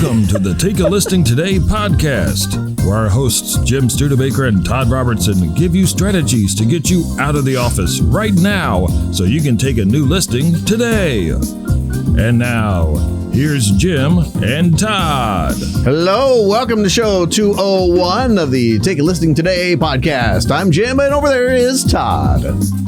Welcome to the Take a Listing Today podcast, where our hosts Jim Studebaker and Todd Robertson give you strategies to get you out of the office right now so you can take a new listing today. And now, here's Jim and Todd. Hello, welcome to show 201 of the Take a Listing Today podcast. I'm Jim, and over there is Todd.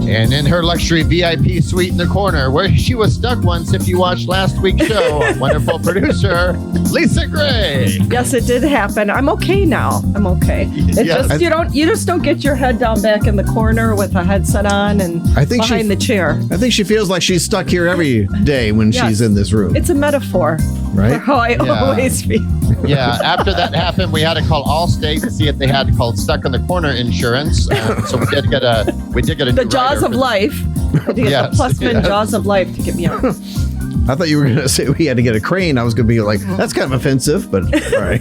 And in her luxury VIP suite in the corner, where she was stuck once if you watched last week's show, wonderful producer, Lisa Gray. Yes, it did happen. I'm okay now. I'm okay. It just you just don't get your head down back in the corner with a headset on and behind the chair. I think she feels like she's stuck here every day when she's in this room. It's a metaphor, right? For how I always feel. Yeah, after that happened, we had to call Allstate to see if they had called stuck in the corner insurance. So we did get a the Jaws of Life. I had to get the Plusman Jaws of Life to get me out. I thought you were going to say we had to get a crane. I was going to be like, that's kind of offensive, but all right.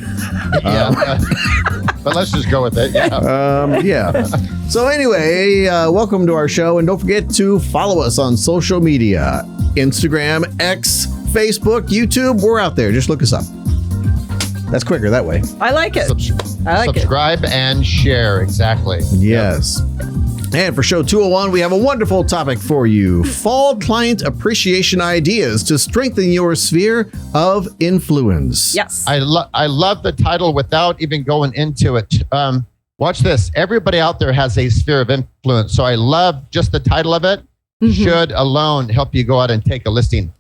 But let's just go with it. Yeah. So anyway, welcome to our show. And don't forget to follow us on social media. Instagram, X, Facebook, YouTube. We're out there. Just look us up. That's quicker that way. I like it. Subscribe and share. Exactly. Yes. And for show 201, we have a wonderful topic for you. Fall client appreciation ideas to strengthen your sphere of influence. Yes. I love the title without even going into it. Watch this. Everybody out there has a sphere of influence. So I love just the title of it. Mm-hmm. Should alone help you go out and take a listing.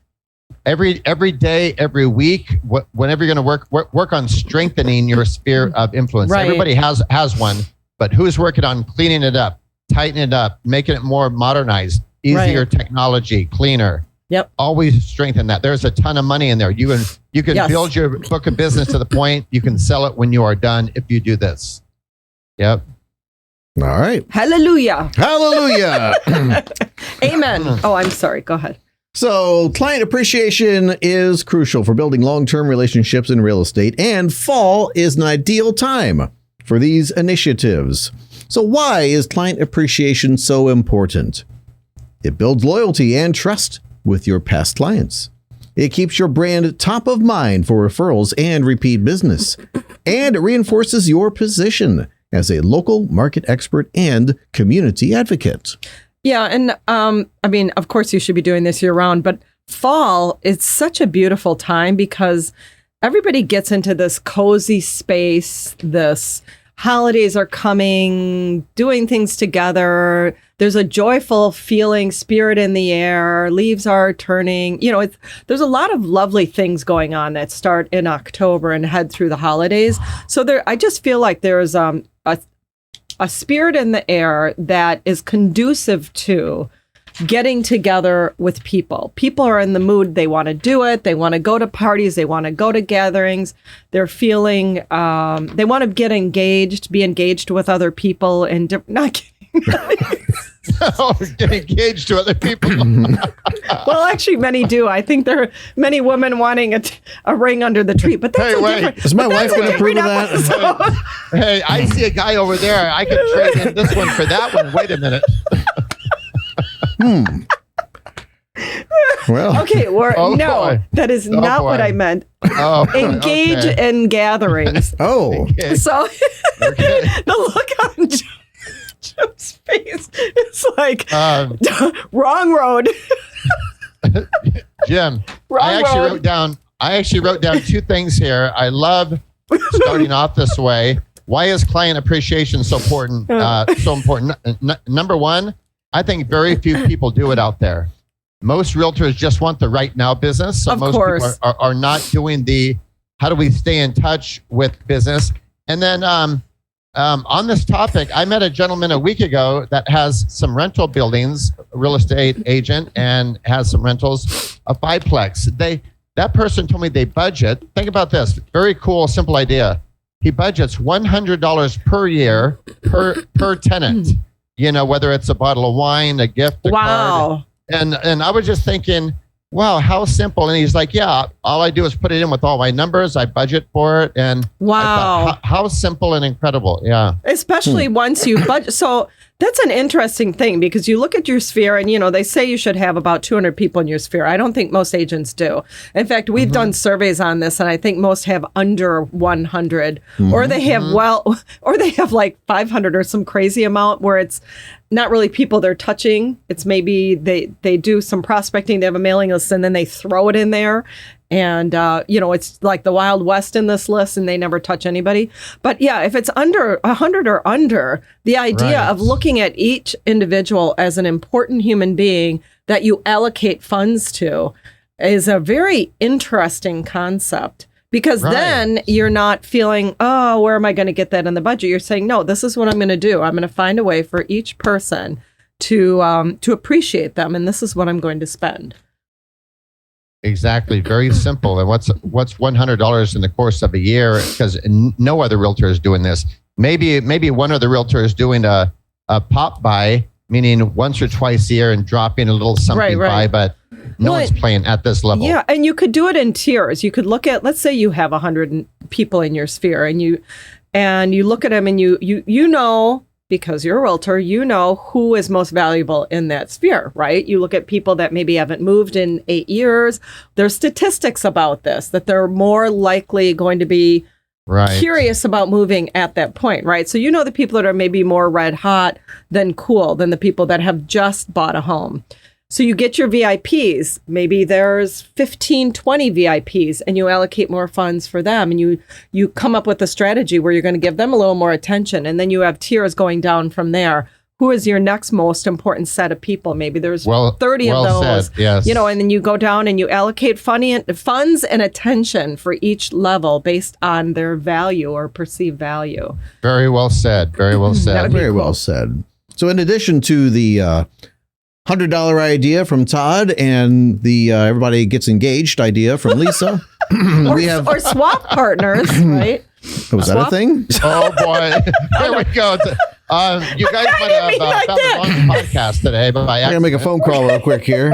Every day, every week, whenever you're going to work on strengthening your sphere of influence. Right. Everybody has one, but who's working on cleaning it up? Tighten it up, making it more modernized, easier technology, cleaner. Yep. Always strengthen that. There's a ton of money in there. You can build your book of business to the point you can sell it when you are done if you do this. Yep. All right. Hallelujah. Hallelujah. Amen. Oh, I'm sorry. Go ahead. So client appreciation is crucial for building long-term relationships in real estate, and fall is an ideal time for these initiatives. So why is client appreciation so important? It builds loyalty and trust with your past clients. It keeps your brand top of mind for referrals and repeat business. And it reinforces your position as a local market expert and community advocate. Yeah, and I mean, of course you should be doing this year round, but fall is such a beautiful time because everybody gets into this cozy space, this holidays are coming, doing things together. There's a joyful feeling, spirit in the air. Leaves are turning. There's a lot of lovely things going on that start in October and head through the holidays. So I just feel like there's a spirit in the air that is conducive to getting together with people. People are in the mood. They want to do it. They want to go to parties. They want to go to gatherings. They're feeling, they want to get engaged, be engaged with other people and not kidding. Get engaged to other people. Well, actually, many do. I think there are many women wanting a ring under the tree, but that's different. Is my wife going to approve of that? Hey, I see a guy over there. I could trade in this one for that one. Wait a minute. Well, okay. That is not what I meant. Engage in gatherings. Okay. So the look on Jim's face is like wrong road. Jim, wrong I actually wrote down two things here. I love starting off this way. Why is client appreciation so important? Number one, I think very few people do it out there. Most realtors just want the right now business. So most people are not doing the how do we stay in touch with business. And then on this topic, I met a gentleman a week ago that has some rental buildings, a real estate agent, and has some rentals, a fiveplex. That person told me they budget. Think about this. Very cool, simple idea. He budgets $100 per year per tenant. Whether it's a bottle of wine, a gift, a card. And I was just thinking, wow, how simple. And he's like, yeah, all I do is put it in with all my numbers. I budget for it. And wow, how simple and incredible. Yeah. Especially once you budget. So That's an interesting thing because you look at your sphere and, they say you should have about 200 people in your sphere. I don't think most agents do. In fact, we've done surveys on this and I think most have under 100 or they have, or they have like 500 or some crazy amount where it's not really people they're touching. It's maybe they do some prospecting. They have a mailing list and then they throw it in there. And, it's like the Wild West in this list and they never touch anybody. But yeah, if it's under 100 or under, the idea of looking at each individual as an important human being that you allocate funds to is a very interesting concept. Because then you're not feeling, oh, where am I going to get that in the budget? You're saying, no, this is what I'm going to do. I'm going to find a way for each person to appreciate them. And this is what I'm going to spend. Exactly. Very simple. And what's $100 in the course of a year? Because no other realtor is doing this. Maybe one other realtor is doing a pop buy, meaning once or twice a year and dropping a little something by, but no one's playing at this level. Yeah, and you could do it in tiers. You could look at, let's say you have 100 people in your sphere, and you look at them, and you know, because you're a realtor, you know who is most valuable in that sphere, right? You look at people that maybe haven't moved in 8 years. There's statistics about this, that they're more likely going to be curious about moving at that point, right? So you know the people that are maybe more red hot than cool than the people that have just bought a home. So you get your VIPs, maybe there's 15, 20 VIPs, and you allocate more funds for them. And you come up with a strategy where you're going to give them a little more attention. And then you have tiers going down from there. Who is your next most important set of people? Maybe there's 30 of those, said, yes. And then you go down and you allocate funds and attention for each level based on their value or perceived value. Very well said. Very well said. Very well said. So in addition to the $100 idea from Todd and the everybody gets engaged idea from Lisa. or swap partners, right? Was that a thing? Oh boy, there we go. You guys might have found the wrong podcast today, but I'm gonna make a phone call real quick here.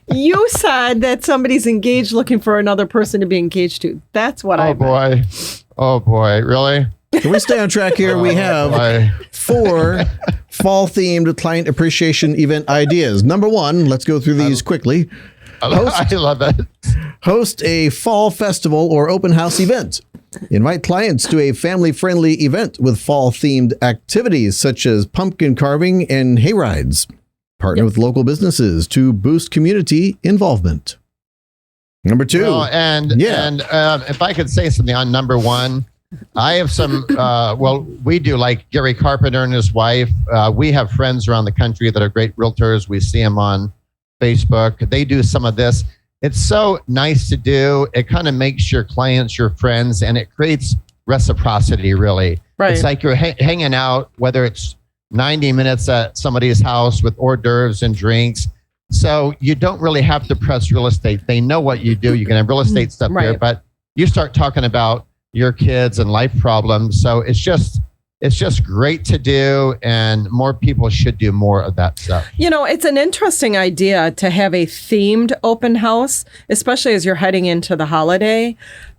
You said that somebody's engaged, looking for another person to be engaged to. That's what I meant. Oh boy, really? Can we stay on track here? We have 4 fall-themed client appreciation event ideas. Number 1, let's go through these quickly. I love it. Host a fall festival or open house event. Invite clients to a family-friendly event with fall-themed activities such as pumpkin carving and hay rides. Partner with local businesses to boost community involvement. Number 2. If I could say something on number 1, I have some, we do, like Gary Carpenter and his wife. We have friends around the country that are great realtors. We see them on Facebook. They do some of this. It's so nice to do. It kind of makes your clients your friends, and it creates reciprocity, really. Right. It's like you're hanging out, whether it's 90 minutes at somebody's house with hors d'oeuvres and drinks. So you don't really have to press real estate. They know what you do. You can have real estate stuff there, but you start talking about your kids and life problems. So it's just great to do, and more people should do more of that stuff. It's an interesting idea to have a themed open house, especially as you're heading into the holiday.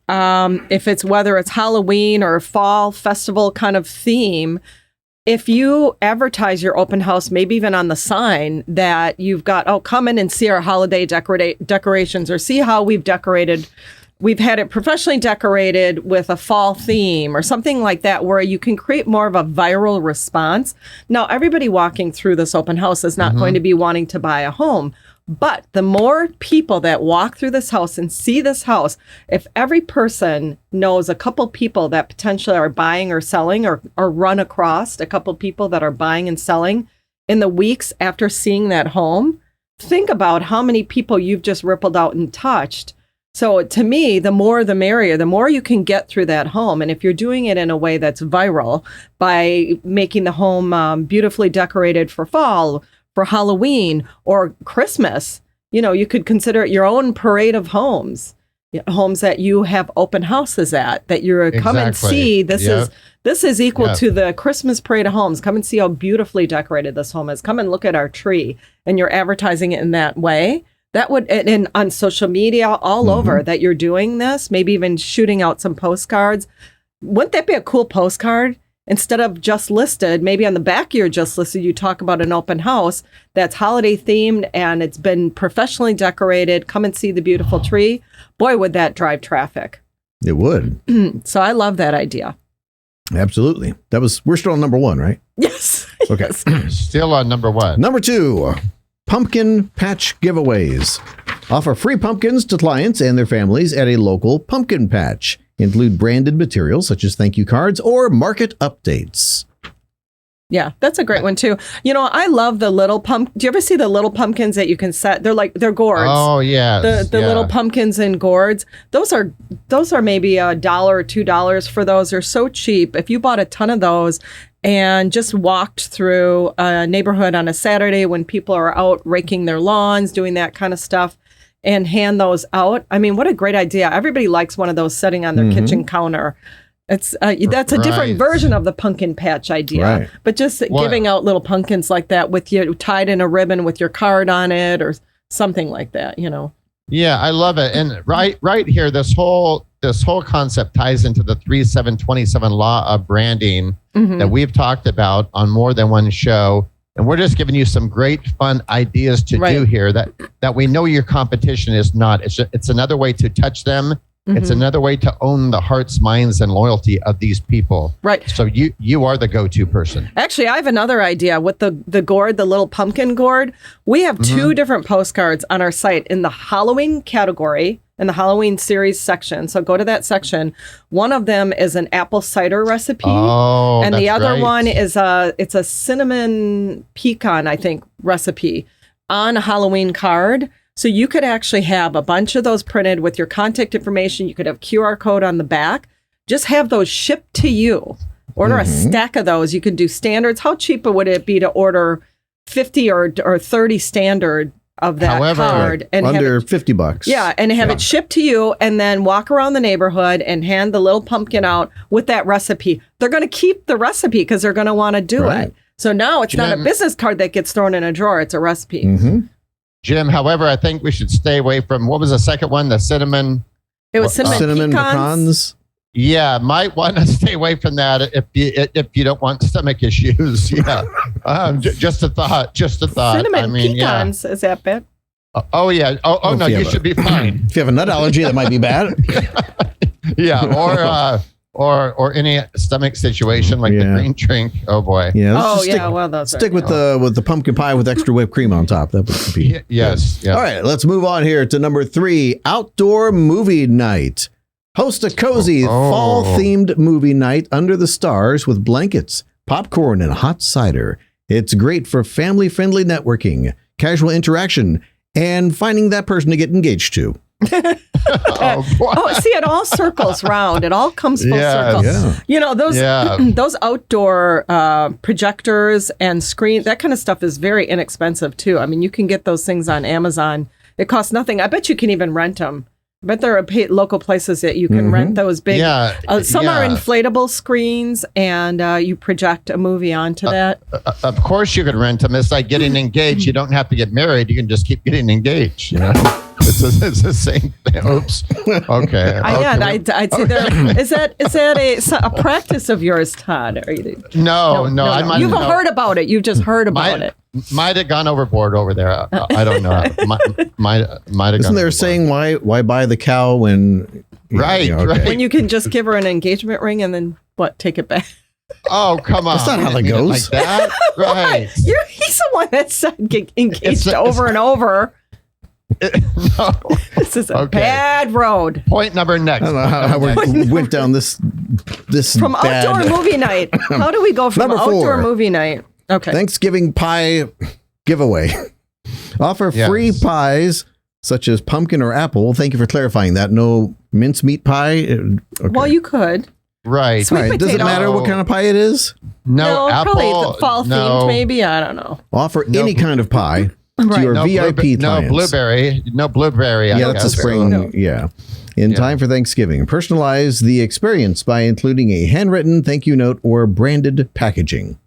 If it's whether it's Halloween or fall festival kind of theme, if you advertise your open house, maybe even on the sign that you've got, come in and see our holiday decorations, or see how we've decorated. We've had it professionally decorated with a fall theme or something like that, where you can create more of a viral response. Now, everybody walking through this open house is not going to be wanting to buy a home, but the more people that walk through this house and see this house, if every person knows a couple people that potentially are buying or selling, or run across a couple people that are buying and selling in the weeks after seeing that home, think about how many people you've just rippled out and touched. So to me, the more the merrier, the more you can get through that home. And if you're doing it in a way that's viral, by making the home beautifully decorated for fall, for Halloween, or Christmas, you could consider it your own parade of homes, homes that you have open houses at, that you're come and see. This is equal to the Christmas parade of homes. Come and see how beautifully decorated this home is. Come and look at our tree. And you're advertising it in that way. That would, and on social media, all over, that you're doing this, maybe even shooting out some postcards. Wouldn't that be a cool postcard? instead of just listed, maybe on the back of your just listed, you talk about an open house that's holiday themed and it's been professionally decorated. Come and see the beautiful tree. Boy, would that drive traffic. It would. So I love that idea. Absolutely. We're still on number 1, right? Yes. Okay. Yes. Still on number 1. Number 2, pumpkin patch giveaways. Offer free pumpkins to clients and their families at a local pumpkin patch. Include branded materials such as thank you cards or market updates. Yeah, that's a great one too. You know, I love the little do you ever see the little pumpkins that you can set? They're gourds. Oh yeah. The little pumpkins in gourds. Those are maybe $1 or $2 for those. They're so cheap. If you bought a ton of those and just walked through a neighborhood on a Saturday when people are out raking their lawns, doing that kind of stuff, and hand those out. I mean, what a great idea. Everybody likes one of those sitting on their kitchen counter. It's that's a different version of the pumpkin patch idea, right. But just giving out little pumpkins like that with you tied in a ribbon with your card on it or something like that, you know. Yeah, I love it. And right here, this whole concept ties into the 3727 law of branding that we've talked about on more than one show. And we're just giving you some great fun ideas to do here that we know your competition is not. It's another way to touch them. It's another way to own the hearts, minds, and loyalty of these people. Right. So you are the go-to person. Actually, I have another idea with the gourd, the little pumpkin gourd. We have 2 different postcards on our site in the Halloween category, in the Halloween series section. So go to that section. One of them is an apple cider recipe. Oh, and the other right. one is it's a cinnamon pecan, I think, recipe on a Halloween card. So you could actually have a bunch of those printed with your contact information. You could have QR code on the back. Just have those shipped to you. Order a stack of those. You can do standards. How cheap would it be to order 50 or 30 standard of that card? And under $50. Yeah, and have it shipped to you and then walk around the neighborhood and hand the little pumpkin out with that recipe. They're going to keep the recipe because they're going to want to do it. So now it's not a business card that gets thrown in a drawer. It's a recipe. Jim, however, I think we should stay away from, what was the second one? The cinnamon? It was cinnamon pecans. Yeah, might want to stay away from that if you don't want stomach issues. Yeah, just a thought. Cinnamon pecans, is that bad? Oh yeah. Oh no, you should be fine. If you have a nut allergy, that might be bad. Yeah, or any stomach situation like the green drink. Oh boy. Yeah. Stick with the pumpkin pie with extra whipped cream on top. That would be. Yes. All right, let's move on here to number 3, outdoor movie night. Host a cozy fall-themed movie night under the stars with blankets, popcorn, and hot cider. It's great for family-friendly networking, casual interaction, and finding that person to get engaged to. See, it all circles round. It all comes full circle. Yeah. You know, those outdoor projectors and screen, that kind of stuff is very inexpensive too. I mean, you can get those things on Amazon. It costs nothing. I bet you can even rent them. I bet there are local places that you can rent those big. Some are inflatable screens, and you project a movie onto that. Of course, you could rent them. It's like getting engaged. You don't have to get married. You can just keep getting engaged. You know? It's the same thing. Oops. Okay. I'd say is that a practice of yours, Todd? No. You've heard about it. You've just heard about it. Might have gone overboard over there. I don't know. Might have. Isn't there a saying why buy the cow when right? When you can just give her an engagement ring and then take it back. Oh, come on. That's not how that goes. Like that, right? He's the one that said get engaged over and over. No. This is a bad road. Point number next. I don't know how we went down this from bad. Outdoor movie night. How do we go from Number outdoor 4, movie night? Okay. Thanksgiving pie giveaway. Offer free pies such as pumpkin or apple. Thank you for clarifying that. No mincemeat pie. Okay. Well, you could. Right. Sweet potato. Does it matter what kind of pie it is? No, apple. Probably fall themed. Maybe, I don't know. Offer any kind of pie. To your VIP clients. No blueberry. Yeah, that's a spring. In time for Thanksgiving. Personalize the experience by including a handwritten thank you note or branded packaging.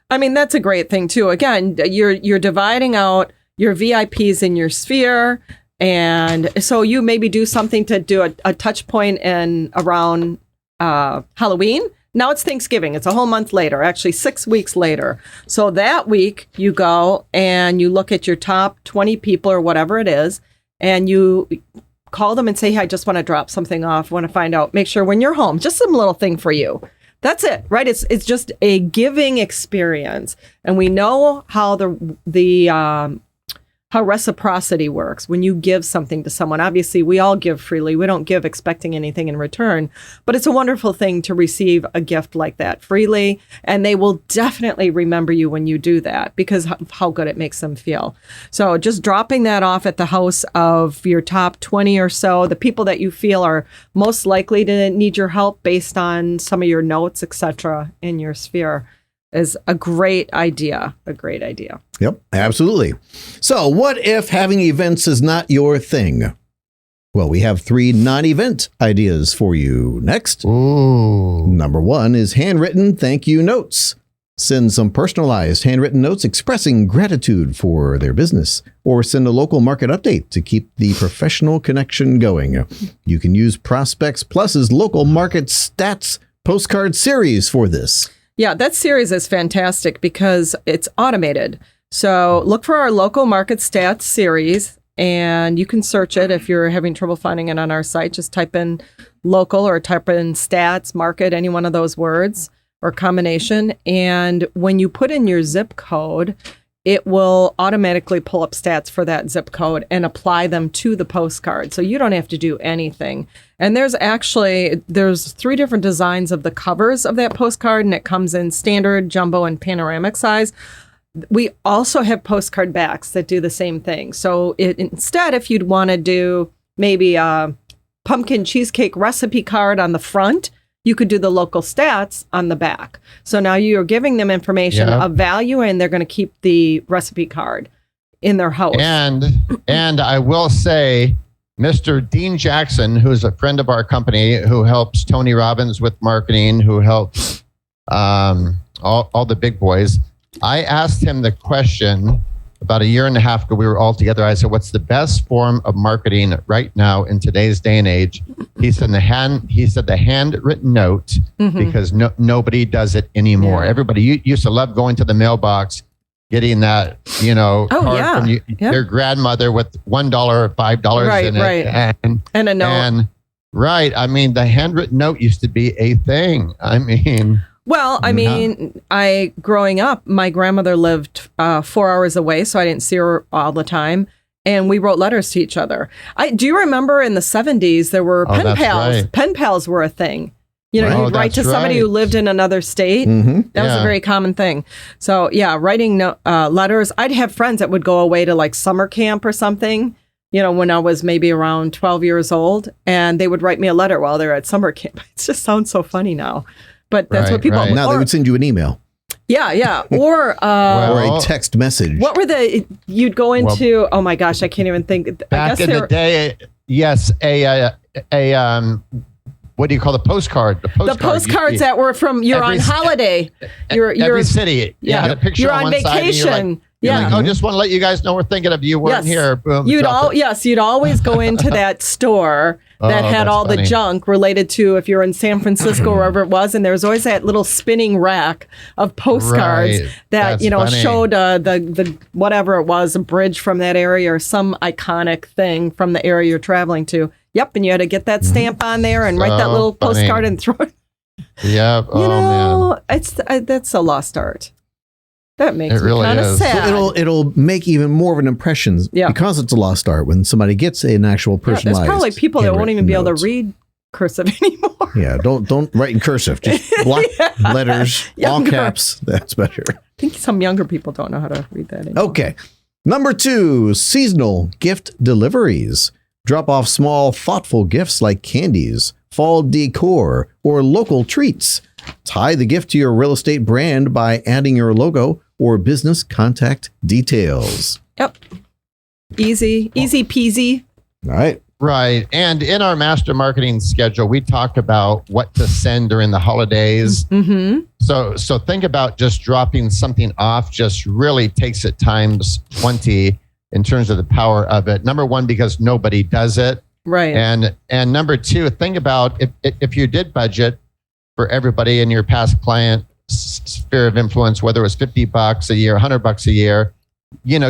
I mean, that's a great thing too. Again, you're dividing out your VIPs in your sphere, and so you maybe do something to do a touch point around Halloween. Now it's Thanksgiving. It's a whole month later, actually 6 weeks later. So that week you go and you look at your top 20 people or whatever it is, and you call them and say, hey, I just want to drop something off. Want to find out, make sure when you're home, just some little thing for you. That's it, right? It's just a giving experience. And we know how how reciprocity works when you give something to someone. Obviously, we all give freely. We don't give expecting anything in return, but it's a wonderful thing to receive a gift like that freely. And they will definitely remember you when you do that because how good it makes them feel. So just dropping that off at the house of your top 20 or so, the people that you feel are most likely to need your help based on some of your notes, etc., in your sphere, is a great idea. A great idea. Yep, absolutely. So what if having events is not your thing? Well, we have 3 non-event ideas for you. Next. Ooh. Number 1 is handwritten thank you notes. Send some personalized handwritten notes expressing gratitude for their business, or send a local market update to keep the professional connection going. You can use ProspectsPLUS's local market stats postcard series for this. Yeah, that series is fantastic because it's automated. So look for our local market stats series, and you can search it if you're having trouble finding it on our site. Just type in local or type in stats, market, any one of those words or combination. And when you put in your zip code, it will automatically pull up stats for that zip code and apply them to the postcard. So you don't have to do anything. And there's 3 different designs of the covers of that postcard, and it comes in standard, jumbo, and panoramic size. We also have postcard backs that do the same thing. So instead, if you'd want to do maybe a pumpkin cheesecake recipe card on the front, you could do the local stats on the back. So now you're giving them information of value, and they're going to keep the recipe card in their house. And I will say, Mr. Dean Jackson, who's a friend of our company, who helps Tony Robbins with marketing, who helps all the big boys. I asked him the question about a year and a half ago. We were all together. I said, what's the best form of marketing right now in today's day and age? He said the handwritten note, because nobody does it anymore. Yeah. Everybody used to love going to the mailbox, getting that, card from your grandmother with $1 or $5 in it. And a note. And I mean, the handwritten note used to be a thing. I mean... Well, I mean, growing up, my grandmother lived 4 hours away, so I didn't see her all the time. And we wrote letters to each other. Do you remember in the 70s, there were pen pals? Right. Pen pals were a thing. You'd write to somebody who lived in another state. That was a very common thing. So, writing letters. I'd have friends that would go away to like summer camp or something, when I was maybe around 12 years old. And they would write me a letter while they're at summer camp. It just sounds so funny now. But that's what people... Now they would send you an email. Yeah. Or or a text message. What were you'd go into... oh my gosh, I can't even think. Back in the day, yes, what do you call the postcard? The postcards that were from... You're on holiday. Every city. Had a picture you're on on one vacation. You're like, just want to let you guys know we're thinking of you. Weren't here. Boom. You'd always go into that store that had all the junk related to if you're in San Francisco or wherever it was, and there was always that little spinning rack of postcards that showed the whatever it was, a bridge from that area or some iconic thing from the area you're traveling to. Yep, and you had to get that stamp on there and write that little postcard and throw it. Yep. Man. That's a lost art. That makes me really kind of sad. So it'll make even more of an impression because it's a lost art when somebody gets an actual personalized. There's probably people that won't even be able to read cursive anymore. Yeah, don't write in cursive. Just block letters, all caps. That's better. I think some younger people don't know how to read that anymore. Okay. Number 2, seasonal gift deliveries. Drop off small, thoughtful gifts like candies, fall decor, or local treats. Tie the gift to your real estate brand by adding your logo or business contact details. Yep. Easy peasy. All right. Right. And in our master marketing schedule, we talk about what to send during the holidays. So think about just dropping something off just really takes it times 20 in terms of the power of it. Number 1, because nobody does it. Right. And number 2, think about if you did budget, for everybody in your past client sphere of influence, whether it was $50 a year, $100 a year,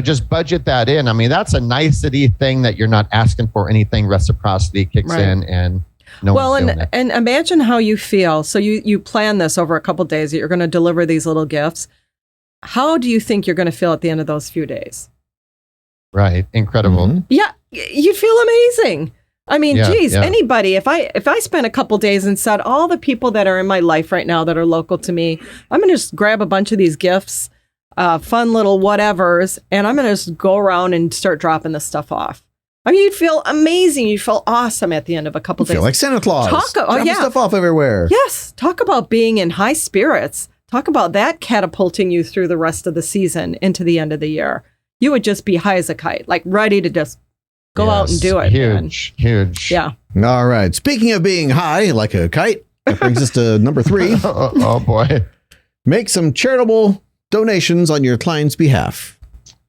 just budget that in. I mean, that's a nicety thing that you're not asking for anything. Reciprocity kicks in, and and imagine how you feel. So you plan this over a couple days that you're going to deliver these little gifts. How do you think you're going to feel at the end of those few days? Right. Incredible. Mm-hmm. Yeah. You'd feel amazing. I mean, anybody, if I spent a couple days and said, all the people that are in my life right now that are local to me, I'm going to just grab a bunch of these gifts, fun little whatevers, and I'm going to just go around and start dropping this stuff off. I mean, you'd feel amazing. You'd feel awesome at the end of a couple days. Feel like Santa Claus. Dropping stuff off everywhere. Yes. Talk about being in high spirits. Talk about that catapulting you through the rest of the season into the end of the year. You would just be high as a kite, like ready to just go out and do it. Huge. Yeah. All right. Speaking of being high like a kite, that brings us to number 3. Oh, boy. Make some charitable donations on your client's behalf.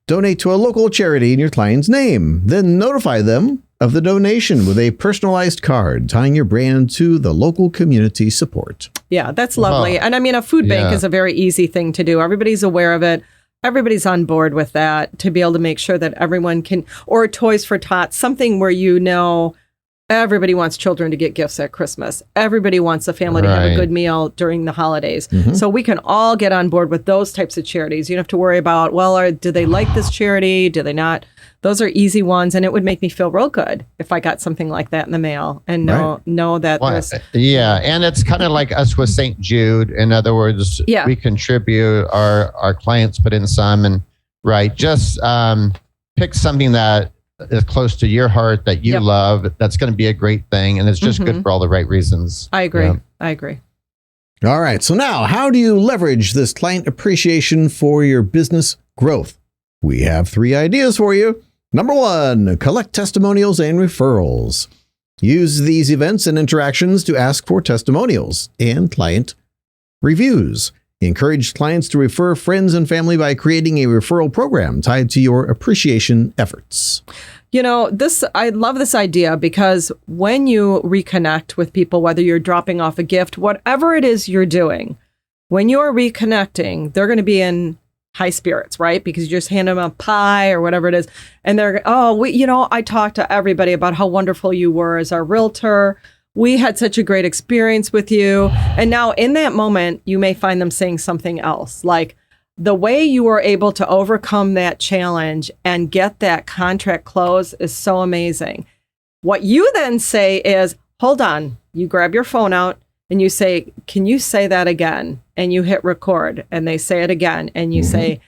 Donate to a local charity in your client's name. Then notify them of the donation with a personalized card tying your brand to the local community support. Yeah, that's lovely. And I mean, a food bank is a very easy thing to do. Everybody's aware of it. Everybody's on board with that, to be able to make sure that everyone can, or Toys for Tots, something where everybody wants children to get gifts at Christmas. Everybody wants a family to have a good meal during the holidays. Mm-hmm. So we can all get on board with those types of charities. You don't have to worry about, do they like this charity? Do they not? Those are easy ones. And it would make me feel real good if I got something like that in the mail and know that there's... Yeah. And it's kind of like us with St. Jude. In other words, we contribute, our clients put in some, and just pick something that is close to your heart that you love. That's going to be a great thing. And it's just good for all the right reasons. I agree. Yeah. I agree. All right. So now, how do you leverage this client appreciation for your business growth? We have 3 ideas for you. Number 1, collect testimonials and referrals. Use these events and interactions to ask for testimonials and client reviews. Encourage clients to refer friends and family by creating a referral program tied to your appreciation efforts. I love this idea, because when you reconnect with people, whether you're dropping off a gift, whatever it is you're doing, when you're reconnecting, they're going to be in high spirits, right? Because you just hand them a pie or whatever it is. And they're, I talked to everybody about how wonderful you were as our realtor. We had such a great experience with you. And now in that moment, you may find them saying something else, like, the way you were able to overcome that challenge and get that contract closed is so amazing. What you then say is, hold on, you grab your phone out and you say, can you say that again? And you hit record, and they say it again. And you say,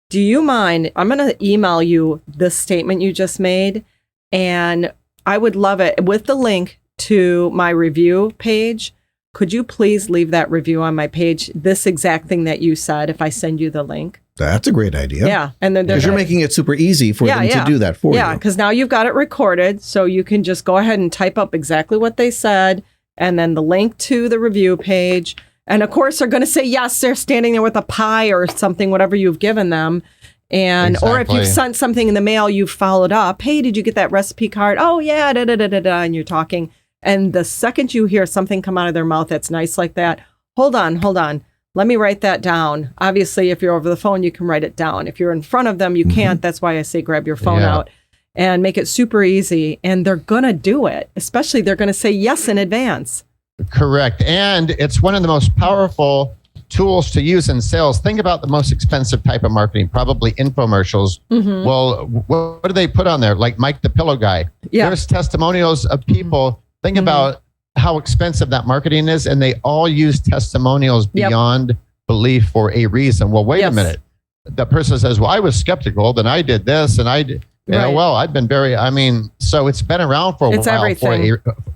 do you mind? I'm going to email you this statement you just made. And I would love it with the link to my review page. Could you please leave that review on my page? This exact thing that you said, if I send you the link. That's a great idea. Yeah. And then because you're making it super easy for them to do that for you. Yeah, because now you've got it recorded. So you can just go ahead and type up exactly what they said, and then the link to the review page. And of course, they're going to say, yes, they're standing there with a pie or something, whatever you've given them. And or if you've sent something in the mail, you've followed up. Hey, did you get that recipe card? Oh, yeah, and you're talking. And the second you hear something come out of their mouth that's nice like that, hold on. Let me write that down. Obviously, if you're over the phone, you can write it down. If you're in front of them, you can't. That's why I say grab your phone out and make it super easy. And they're going to do it. Especially, they're going to say yes in advance. Correct. And it's one of the most powerful tools to use in sales. Think about the most expensive type of marketing, probably infomercials. Well, what do they put on there? Like Mike the Pillow Guy. Yeah. There's testimonials of people. Think about how expensive that marketing is, and they all use testimonials beyond belief for a reason. Well, wait a minute. The person says, well, I was skeptical, then I did this, and I did. I've been so it's been around for a while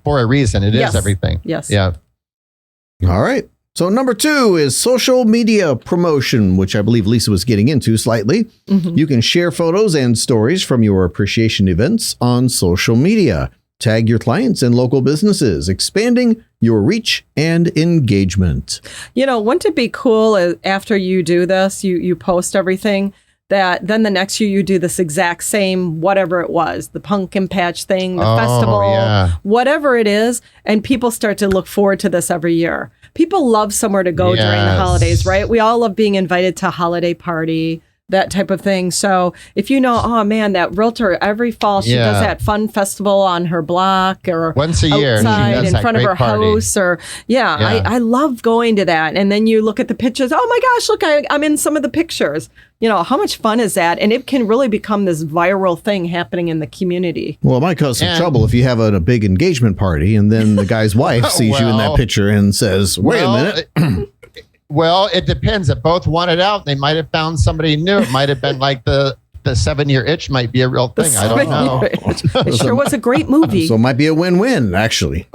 for a reason. It is everything. Yes. Yeah. All right. So number 2 is social media promotion, which I believe Lisa was getting into slightly. You can share photos and stories from your appreciation events on social media. Tag your clients and local businesses, expanding your reach and engagement. Wouldn't it be cool after you do this, you post everything, that then the next year you do this exact same, whatever it was, the pumpkin patch thing, the Oh, festival, yeah. whatever it is. And people start to look forward to this every year. People love somewhere to go during the Yes. holidays, right? We all love being invited to a holiday party, that type of thing. So if you know, oh man, that realtor every fall, she Yeah. does that fun festival on her block or Once a year, she outside does in that front of great her party. house or I love going to that. And then you look at the pictures. Oh my gosh, look, I'm in some of the pictures. You know, how much fun is that? And it can really become this viral thing happening in the community. Well, it might cause some And- trouble if you have a big engagement party and then the guy's wife sees you in that Well- picture and says, wait a minute. Well, it depends. If both want it out, they might have found somebody new. It might have been like the 7-year itch might be a real thing. I don't know. It sure was a great movie. So it might be a win-win, actually.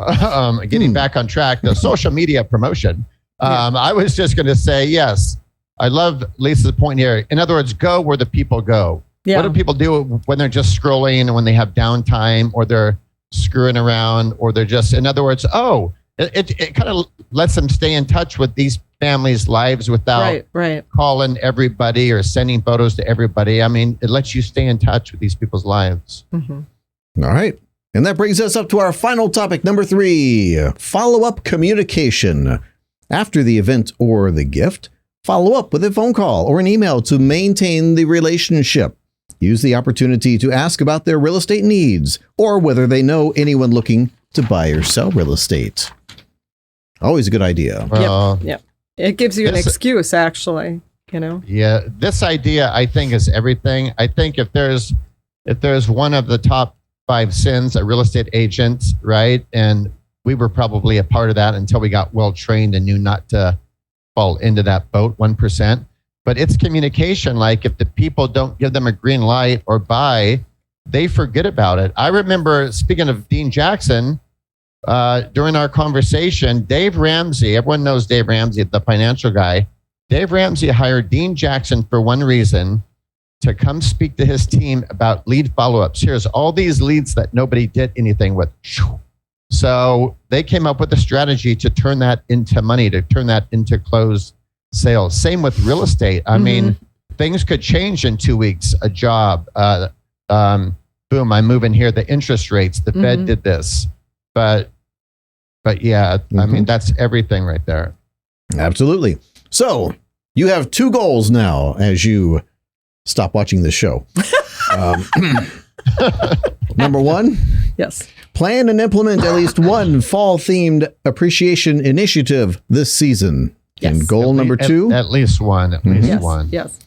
Getting back on track, the social media promotion. I was just going to say, yes, I love Lisa's point here. In other words, go where the people go. Yeah. What do people do when they're just scrolling and when they have downtime or they're screwing around or they're just, in other words, it kind of lets them stay in touch with these families' lives without Right. calling everybody or sending photos to everybody. I mean, it lets you stay in touch with these people's lives. Mm-hmm. All right. And that brings us up to our final topic, number 3, follow-up communication. After the event or the gift, follow up with a phone call or an email to maintain the relationship. Use the opportunity to ask about their real estate needs or whether they know anyone looking to buy or sell real estate. Always a good idea. Well, Yep. It gives you an This- excuse, actually. You know. yeah, this idea I think is everything. I think if there's one of the top 5 sins, a real estate agent, right? And we were probably a part of that until we got well trained and knew not to fall into that boat, 1%. But it's communication. Like if the people don't give them a green light or buy, they forget about it. I remember, speaking of Dean Jackson, during our conversation, Dave Ramsey, everyone knows Dave Ramsey, the financial guy. Dave Ramsey hired Dean Jackson for one reason, to come speak to his team about lead follow-ups. Here's all these leads that nobody did anything with. So they came up with a strategy to turn that into money, to turn that into closed sales. Same with real estate. I mean, things could change in 2 weeks. A job, boom, I'm moving here. The interest rates, the Fed did this. But yeah, I mean, that's everything right there. Absolutely. So you have 2 goals now as you stop watching this show. Number 1, Yes. plan and implement at least one fall-themed appreciation initiative this season. Yes. And goal number 2, At least one. At least Yes. one. Yes.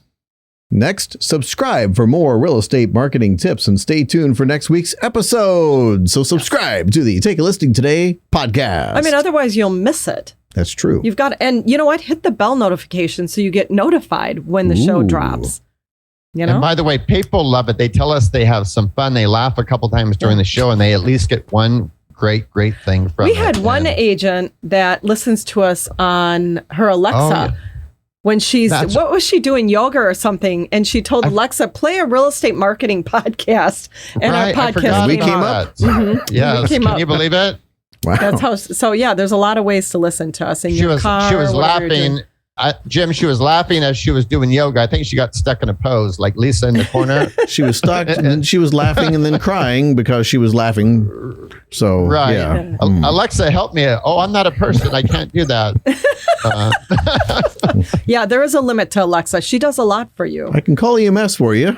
next, subscribe for more real estate marketing tips and stay tuned for next week's episode. So subscribe to the Take a Listing Today podcast. I mean, otherwise you'll miss it. That's true. You've got, and you know what? Hit the bell notification so you get notified when the show Ooh. drops. You And know? by the way, people love it. They tell us they have some fun. They laugh a couple times during the show, and they at least get one great thing from it. We had one And- agent that listens to us on her Alexa. Oh, yeah. When she's, That's- what was she doing? Yoga or something. And she told Alexa, play a real estate marketing podcast. And Right, our I podcast forgot We came came up. up. that. Yes. We came Can up. you believe it? Wow. That's how, so yeah, there's a lot of ways to listen to us in She your was car. whatever you're laughing. doing. Jim, she was laughing as she was doing yoga. I think she got stuck in a pose, like Lisa in the corner. She was stuck and then she was laughing and then crying because she was laughing. So, Right. yeah. Alexa, help me. Oh, I'm not a person. I can't do that. Yeah, there is a limit to Alexa. She does a lot for you. I can call EMS for you.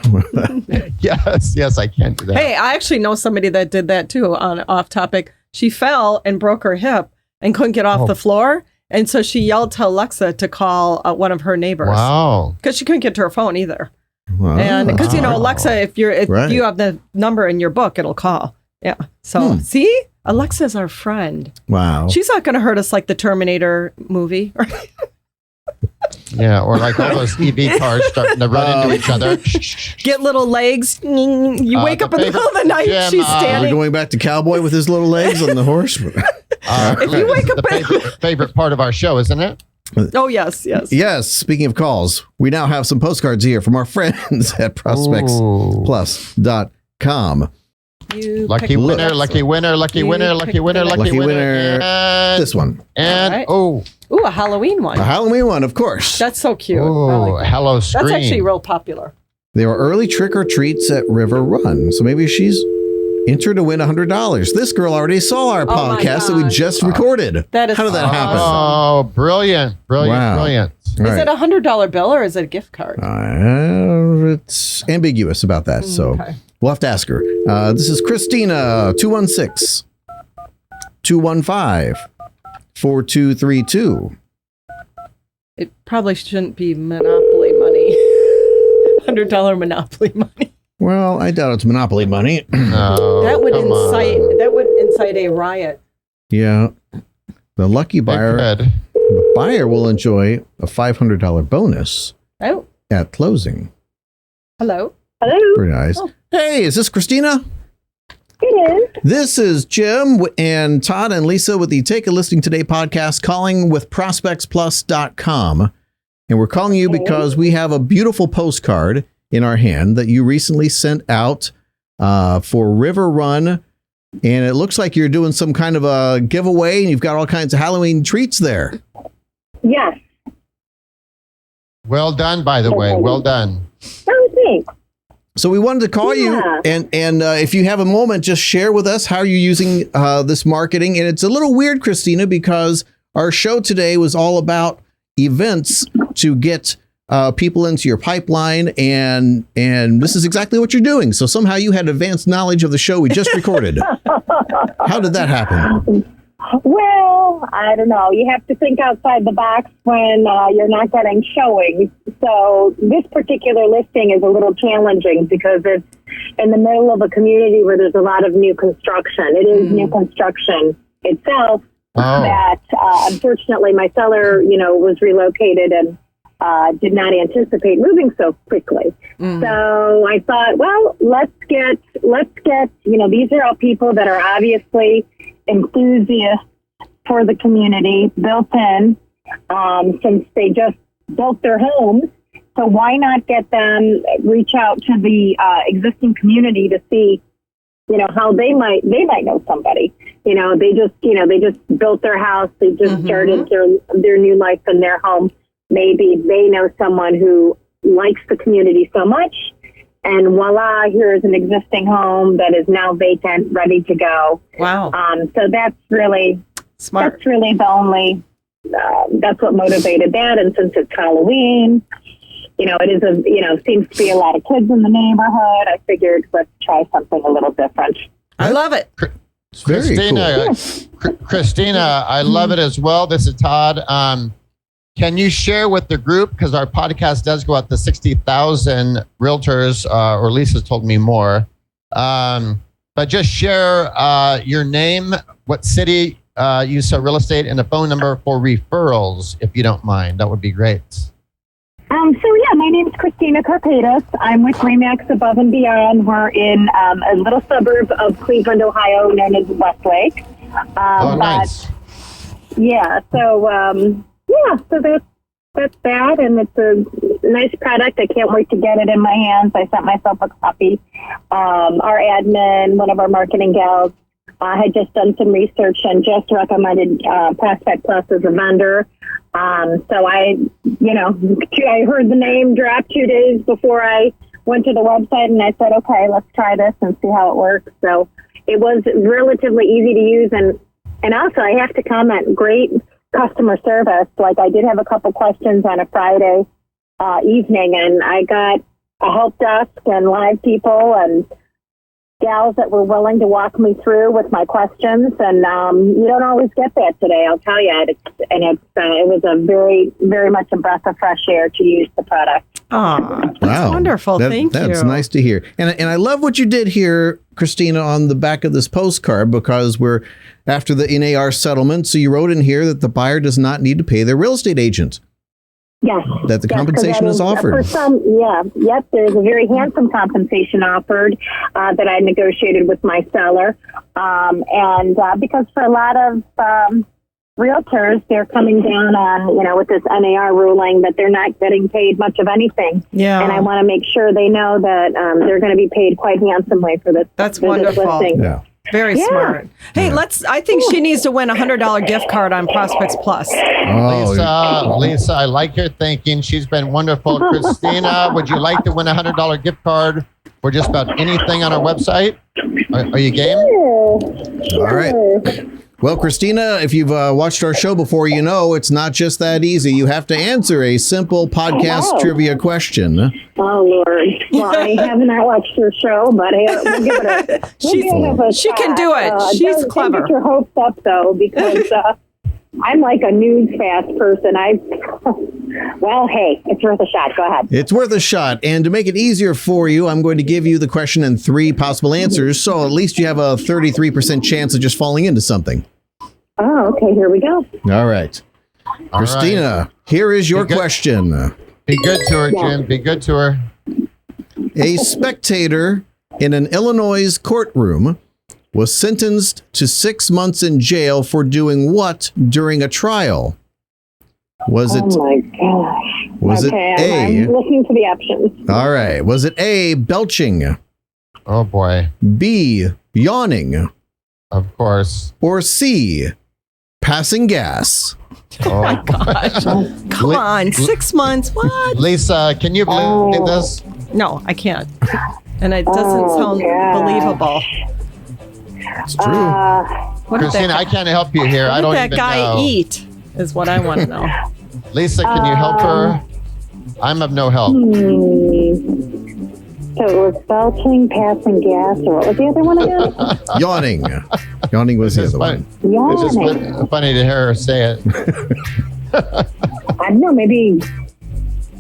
Yes, I can't do that. Hey, I actually know somebody that did that too on off topic. She fell and broke her hip and couldn't get off the floor. And so she yelled to Alexa to call one of her neighbors. Wow. Because she couldn't get to her phone either. Wow. And because, you know, Alexa, if Right. you have the number in your book, it'll call. Yeah. So see, Alexa's our friend. Wow. She's not going to hurt us like the Terminator movie. Yeah, or like all those EV cars starting to run into each other. Get little legs. You wake the up in the middle of the night. Jim, She's Are we standing. going back to Cowboy with his little legs on the horse? If you wake up the favorite part of our show, isn't it? Oh, yes, yes. Yes. Speaking of calls, we now have some postcards here from our friends at ProspectsPLUS.com. You Lucky pick winner, the- lucky winner, lucky You winner, pick lucky the winner, next- lucky Lucky winner. winner. And, This one. and All right. oh, Ooh, a Halloween one. A Halloween one, of course. That's so cute. I oh, like that. hello screen. That's actually real popular. There are early trick or treats at River Run. So maybe she's entered to win $100. This girl already saw our podcast that we just recorded. That is How did that happen? Oh, brilliant. Wow. Brilliant. All Is right. it a $100 bill or is it a gift card? It's ambiguous about that. So Okay. we'll have to ask her. This is Christina, 216-215-4232. It probably shouldn't be Monopoly money. $100 Monopoly money. Well, I doubt it's Monopoly money. No, That would come on. incite a riot. Yeah. The lucky It buyer, could. the buyer will enjoy a $500 bonus Oh, at closing. hello. Hello, Pretty nice. Oh. Hey, is this Christina? it is. This is Jim and Todd and Lisa with the Take a Listing Today podcast, calling with ProspectsPLUS.com. And we're calling you because we have a beautiful postcard in our hand that you recently sent out for River Run. And it looks like you're doing some kind of a giveaway and you've got all kinds of Halloween treats there. Yes. Well done, by the way. Well done. Oh, thanks. So we wanted to call you Yeah. and if you have a moment, just share with us how you're using this marketing. And it's a little weird, Christina, because our show today was all about events to get people into your pipeline, and this is exactly what you're doing. So somehow you had advanced knowledge of the show we just recorded. How did that happen? Well, I don't know. You have to think outside the box when you're not getting showings. So this particular listing is a little challenging because it's in the middle of a community where there's a lot of new construction. It is new construction itself that unfortunately my seller, was relocated and did not anticipate moving so quickly. So I thought, well, let's get, these are all people that are obviously enthusiasts for the community, built in, since they just built their homes. So why not get them, reach out to the existing community to see, how they might know somebody. They just built their house. They just started their new life in their home. Maybe they know someone who likes the community so much, and voila, here's an existing home that is now vacant, ready to go. Wow. So that's really Smart. That's really the only. That's what motivated that. And since it's Halloween, it is seems to be a lot of kids in the neighborhood. I figured let's try something a little different. I love it. It's very Christina, I love it as well. This is Todd. Can you share with the group, because our podcast does go out to 60,000 realtors, or Lisa told me more, but just share your name, what city you sell real estate, and a phone number for referrals, if you don't mind. That would be great. My name is Christina Carpetas. I'm with Remax Above and Beyond. We're in a little suburb of Cleveland, Ohio, known as Westlake. Nice. So that's that, and it's a nice product. I can't wait to get it in my hands. I sent myself a copy. Our admin, one of our marketing gals, had just done some research and just recommended Prospect Plus as a vendor. So I heard the name drop 2 days before I went to the website, and I said, okay, let's try this and see how it works. So it was relatively easy to use, and also I have to comment, great customer service. Like, I did have a couple questions on a Friday evening, and I got a help desk and live people and gals that were willing to walk me through with my questions. And you don't always get that today, I'll tell you. It was a very, very much a breath of fresh air to use the product. Oh, that's Wow. wonderful. Thank you. That's nice to hear. And I love what you did here, Christina, on the back of this postcard, because we're after the NAR settlement. So you wrote in here that the buyer does not need to pay their real estate agent. Yes. That the compensation is offered. For some, there's a very handsome compensation offered that I negotiated with my seller. And because for a lot of realtors, they're coming down on, with this NAR ruling that they're not getting paid much of anything. Yeah. And I want to make sure they know that they're going to be paid quite handsomely for this. That's for this wonderful. listing. Yeah. Very smart. Hey, I think she needs to win a $100 gift card on Prospects Plus. Oh, Lisa, I like your thinking. She's been wonderful. Christina, would you like to win a $100 gift card for just about anything on our website? Are you game? all right. Well, Christina, if you've watched our show before, you know it's not just that easy. You have to answer a simple podcast trivia question. Oh, Lord. Well, I have not watched your show, but we'll give it a She can do it. She's clever. Don't get your hopes up, though, because I'm like a news fast person. Well, hey, it's worth a shot. Go ahead. It's worth a shot. And to make it easier for you, I'm going to give you the question and 3 possible answers. So at least you have a 33% chance of just falling into something. Oh, okay. Here we go. All right. Christina, here is your question. Be good to her, Jim. Be good to her. A spectator in an Illinois courtroom was sentenced to 6 months in jail for doing what during a trial? Was it? Oh my gosh. Was okay, it A? I'm listening to the options. All right. Was it A, belching, Oh, boy. B, yawning, Of course. or C, passing gas? Oh, my Gosh. Come on. 6 months. What? Lisa, can you believe this? No, I can't. And it doesn't sound gosh. believable. It's true. What did Christina, I that, can't help you here. I what don't did that even guy know. eat is what I want to know. Lisa, can you help her? I'm of no help. So it was belching, passing gas, or what was the other one again? Yawning. Yawning was the other one. It's just Yawning. funny to hear her say it. I don't know, maybe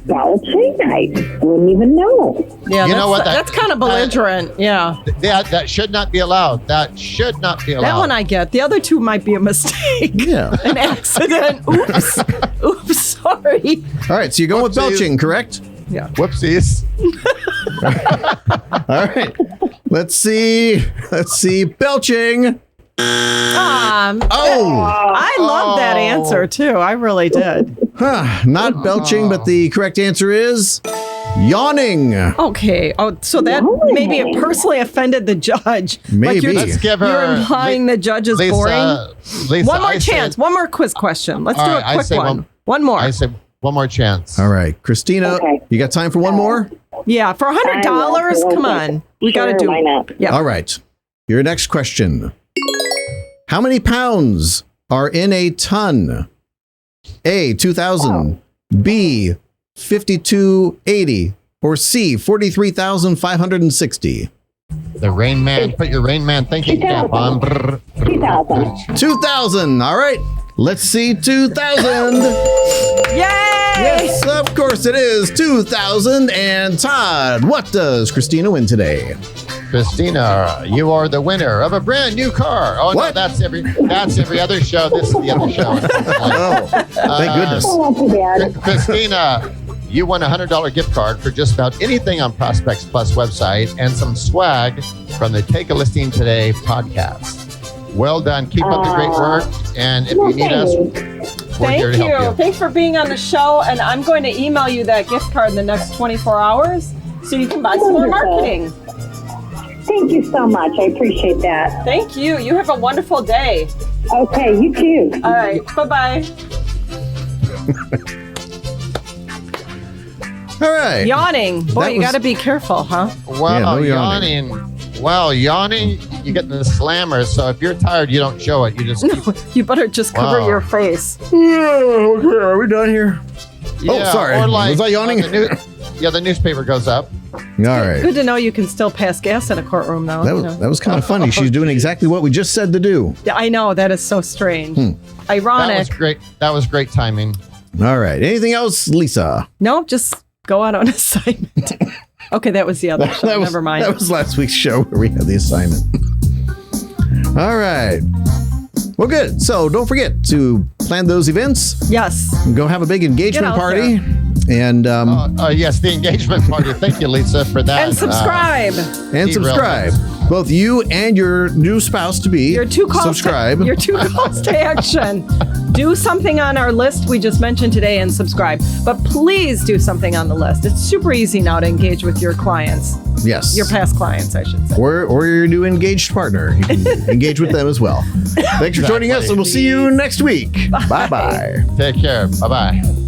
belching? I wouldn't even know. Yeah, You know what, that's kind of belligerent. Yeah. That should not be allowed. That should not be allowed. That one I get. The other two might be a mistake. Yeah. An accident. Oops. Oops, sorry. All right. So you're going with Whoopsies. belching, correct? Yeah. Whoopsies. All right. Let's see. Belching. Oh. I love that answer too. I really did. Not belching, but the correct answer is yawning. Okay. Oh, so that maybe it personally offended the judge. Maybe. you're, Let's give her. you're implying the judge is boring. Lisa, One more I chance. said- One more quiz question. Let's All do right, a I quick say one. One more. I said one more chance. All right. Christina, Okay. you got time for one more? Yeah, for $100. Come on. We got to do. Why not? Yeah. All right. Your next question. How many pounds are in a ton? A, 2,000. B, 5,280. Or C, 43,560. The Rain Man. Put your Rain Man thinking cap on. 2,000. 2,000. All right. Let's see 2,000. Yay! Yes, of course it is 2,000. And Todd, what does Christina win today? Christina, you are the winner of a brand new car. Oh What? no, that's every other show. This is the other show. Oh, thank goodness. Oh, not too bad. Christina, you won a $100 gift card for just about anything on Prospects Plus website and some swag from the Take a Listing Today podcast. Well done. Keep up the great work. And if you need us, we're here to Thank help you. you. Thanks for being on the show. And I'm going to email you that gift card in the next 24 hours so you can buy some more Wonderful. marketing. Thank you so much. I appreciate that. Thank you. You have a wonderful day. Okay, you too. All right. Bye-bye. All right. Yawning. Boy, That you was- got to be careful, huh? Wow, Yeah, no yawning. yawning. Wow, yawning, you get the slammer. So if you're tired, you don't show it. You just keep. You better just cover Wow. your face. Okay, are we done here? Oh, sorry. Or like, Was I yawning? the newspaper goes up. All right. Good to know you can still pass gas in a courtroom, though. That was kind of funny. She's doing exactly what we just said to do. Yeah, I know. That is so strange. That Ironic. was great. That was great timing. All right. Anything else, Lisa? No, just go out on assignment. Okay, that was the other show. Never mind. That was last week's show where we had the assignment. All right. Well, good. So don't forget to plan those events. Yes. Go have a big engagement Get out party. And yes, the engagement party. Thank you, Lisa, for that. And subscribe. Both you and your new spouse to be. Your 2 calls. Subscribe. Your 2 calls to action. Do something on our list we just mentioned today and subscribe. But please do something on the list. It's super easy now to engage with your clients. Yes. Your past clients, I should say. Or your new engaged partner. You can engage with them as well. Thanks for joining us, and we'll see you next week. Bye-bye. Take care. Bye-bye.